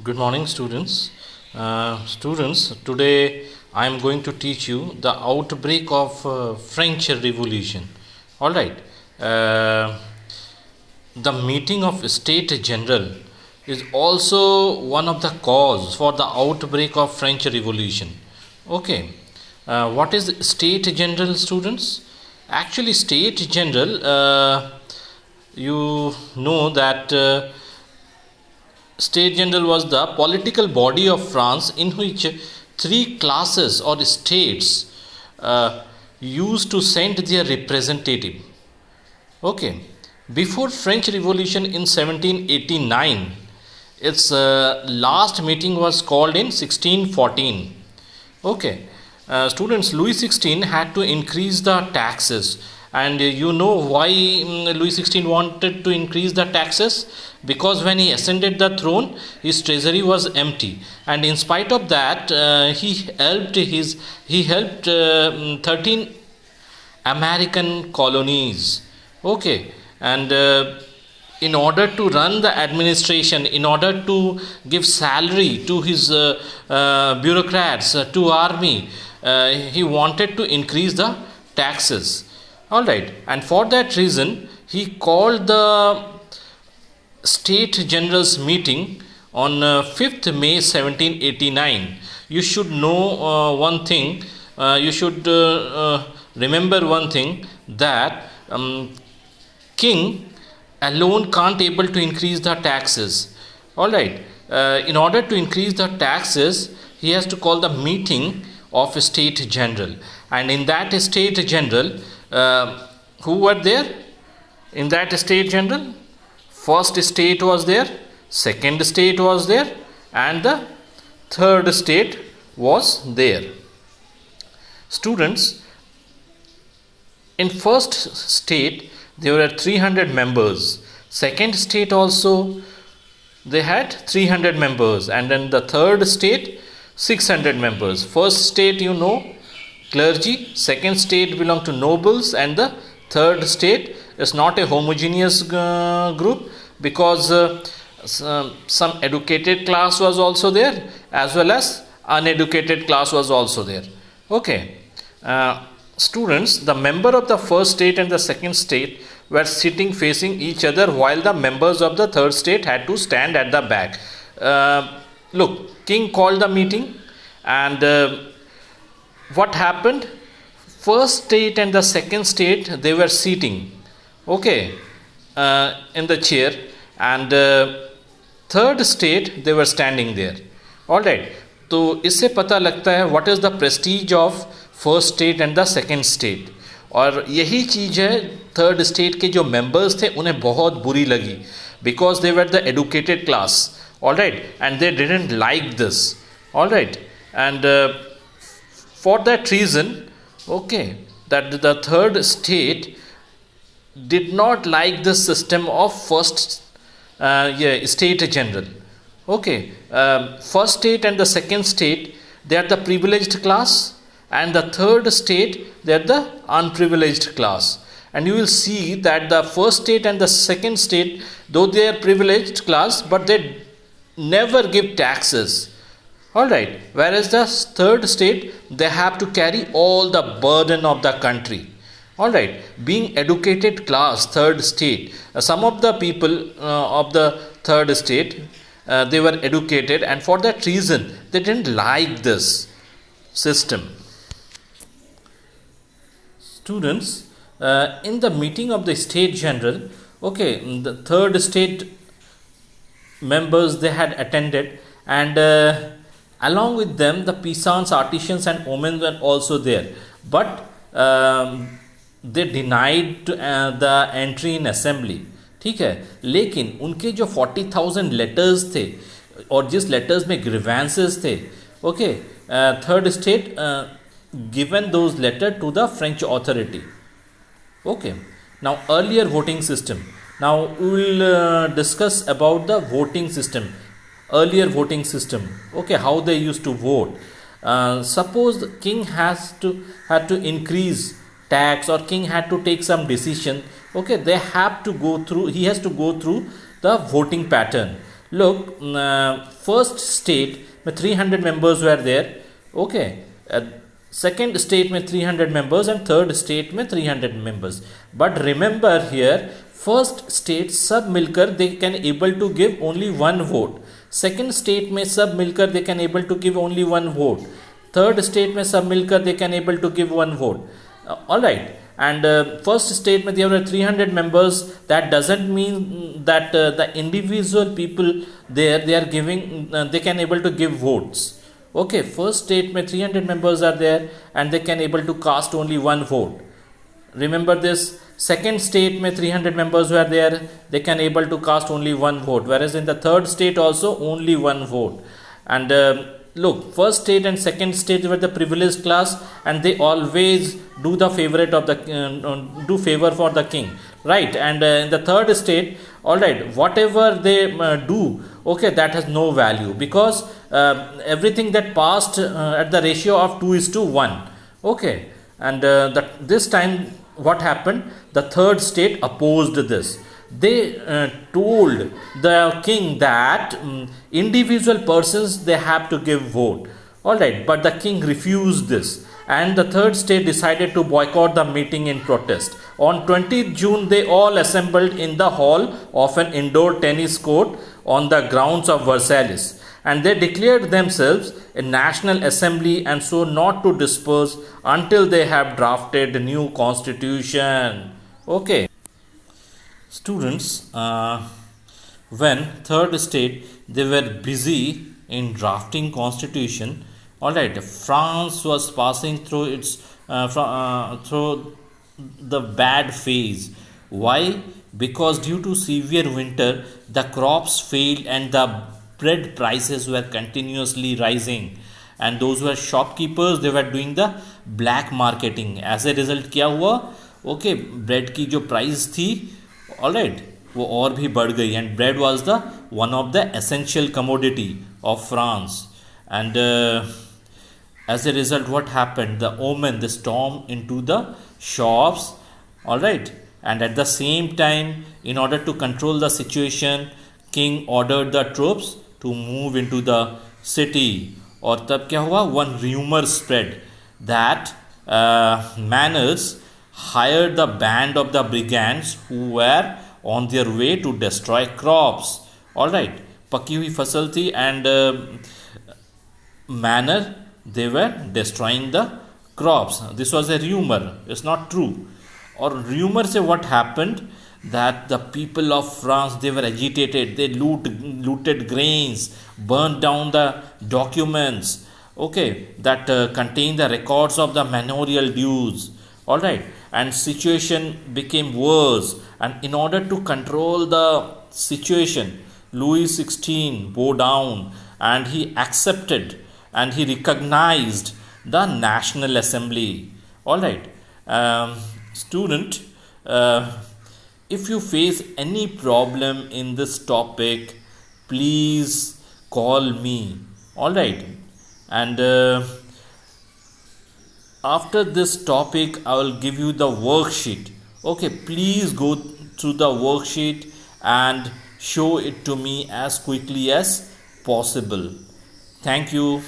Good morning, students. Today I am going to teach you the outbreak of French Revolution. All right. Uh, the meeting of State General is also one of the cause for the outbreak of French Revolution. Okay. What is State General, students? Actually, State General, you know that. State General was the political body of France in which three classes or states used to send their representative. Okay, before French Revolution in 1789, its last meeting was called in 1614. Okay, students, Louis XVI had to increase the taxes, and you know why Louis XVI wanted to increase the taxes? Because when he ascended the throne, his treasury was empty, and in spite of that, he helped 13 American colonies. Okay, and in order to run the administration, in order to give salary to his bureaucrats, to army, he wanted to increase the taxes. All right, and for that reason, he called the State Generals meeting on 5th May 1789. You should know one thing. You should remember one thing, that king alone can't able to increase the taxes. All right. In order to increase the taxes, he has to call the meeting of a State General, and in that State General, who were there in that State General? First state was there, second state was there, and the third state was there. Students, in first state there were 300 members, second state also they had 300 members, and then the third state 600 members. First state, you know, clergy, second state belong to nobles, and the third state is not a homogeneous group, because some educated class was also there, as well as uneducated class was also there. Okay, students, the member of the first state and the second state were sitting facing each other, while the members of the third state had to stand at the back. Look, king called the meeting, and what happened? First state and the second state, they were sitting, okay, in the chair, and third state, they were standing there. All right. तो इससे पता लगता है what is the prestige of first state and the second state. और यही चीज़ है, third state के जो मेंबर्स थे उन्हें बहुत बुरी लगी, because they were the educated class. All right, and they didn't like this. All right, and for that reason, okay, that the third state did not like the system of first state general. Okay, first state and the second state, they are the privileged class, and the third state, they are the unprivileged class. And you will see that the first state and the second state, though they are privileged class, but they never give taxes. All right, whereas the third state, they have to carry all the burden of the country. All right, being educated class, third state, some of the people of the third state, they were educated, and for that reason they didn't like this system. Students, in the meeting of the State General, okay, the third state members, they had attended, and along with them the peasants, artisans and women were also there, but they denied the entry in assembly. ठीक है, लेकिन उनके जो 40,000 letters थे, और जिस letters में grievances थे, okay, third state given those letter to the French authority. Okay, now earlier voting system. Now we will discuss about the voting system, earlier voting system. Okay, how they used to vote. Suppose the king had to increase tax, or king had to take some decision. Okay, they have to go through. He has to go through the voting pattern. look, first state में 300 members were there. Okay, second state में 300 members and third state में 300 members. But remember here, first state सब मिलकर they can able to give only one vote. Second state में सब मिलकर they can able to give only one vote. Third state में सब मिलकर they can able to give one vote. All right. And first state में there were 300 members. That doesn't mean that the individual people there they are giving they can able to give votes. Okay, first state में 300 members are there and they can able to cast only one vote. Remember this. Second state में 300 members were there, they can able to cast only one vote, whereas in the third state also only one vote. And look, first state and second state were the privileged class and they always do the favorite of the do favor for the king, right? And in the third state, all right, whatever they do, okay, that has no value because everything that passed at the ratio of 2:1. Okay, and this time what happened, the third state opposed this. They told the king that individual persons they have to give vote. All right, but the king refused this and the third state decided to boycott the meeting in protest. On 20th June they all assembled in the hall of an indoor tennis court on the grounds of Versailles, and they declared themselves a national assembly and so not to disperse until they have drafted a new constitution. Okay, students, when third state they were busy in drafting constitution, all right, France was passing through its through the bad phase. Why? Because due to severe winter the crops failed and the bread prices were continuously rising, and those were shopkeepers they were doing the black marketing. As a result क्या हुआ? Okay, bread की जो price थी, all right, वो और भी बढ़ गई, and bread was the one of the essential commodity of France. And as a result what happened, the omen they stormed into the shops, all right, and at the same time in order to control the situation king ordered the troops to move into the city. और तब क्या हुआ, one rumor spread that Manners hired the band of the brigands who were on their way to destroy crops. All right, पकी हुई फसल थी and Manner they were destroying the crops. This was a rumor, it's not true. Or rumor से what happened, that the people of France they were agitated, they looted grains, burned down the documents, okay, that contain the records of the manorial dues. All right, and situation became worse, and in order to control the situation Louis XVI bowed down and he accepted and he recognized the National Assembly. All right, student, if you face any problem in this topic, please call me. All right, and after this topic I will give you the worksheet. Okay, please go through the worksheet and show it to me as quickly as possible. Thank you.